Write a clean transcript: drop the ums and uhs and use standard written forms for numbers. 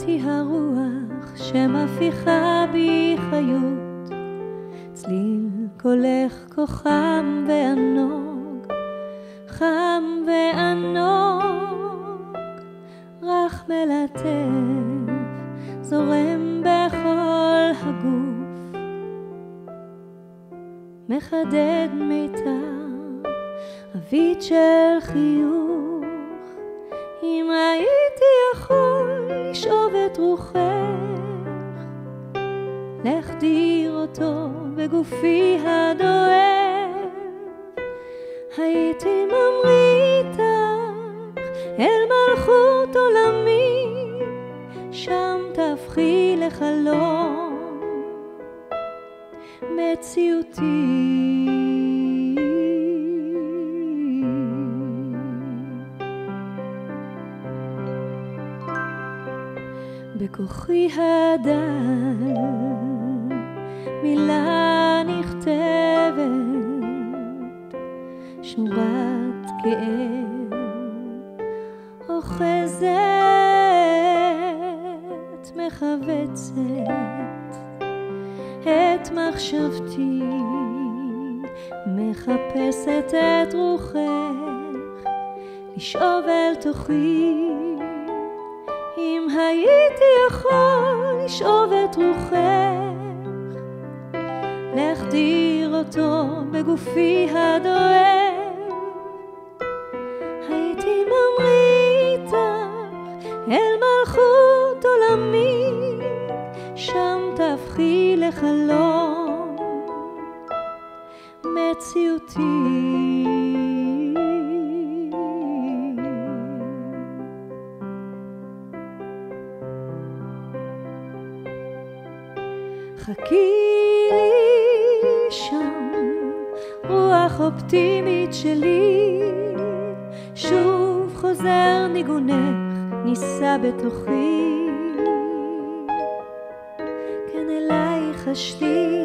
היא הרוח שמפיחה בי חיות, צליל קולך כה חם וענוג, חם וענוג, רך מלטף, זורם בכל הגוף, מחדד מיתר, אבית של חיוך. אם הייתי יכול לשאוב את רוחך, להחדיר אותו בגופי הדואב, הייתי ממריא איתך אל מלכות עולמי, שם תהפכי לחלום מציאותי. בכוחי הדל מילה נכתבת, שורת כאב אוחזת, מחבצת את מחשבתי, מחפשת את רוחך לשאוב אל תוכי. אם הייתי יכול לשאוב את רוחך, להחדיר אותו בגופי הדואב, הייתי ממריא איתך אל מלכות עולמי, שם תהפכי לחלום מציאותי. חכי לי שם, רוח אופטימית שלי, שוב חוזר ניגונך, נישא בתוכי, כן אלייך אשליך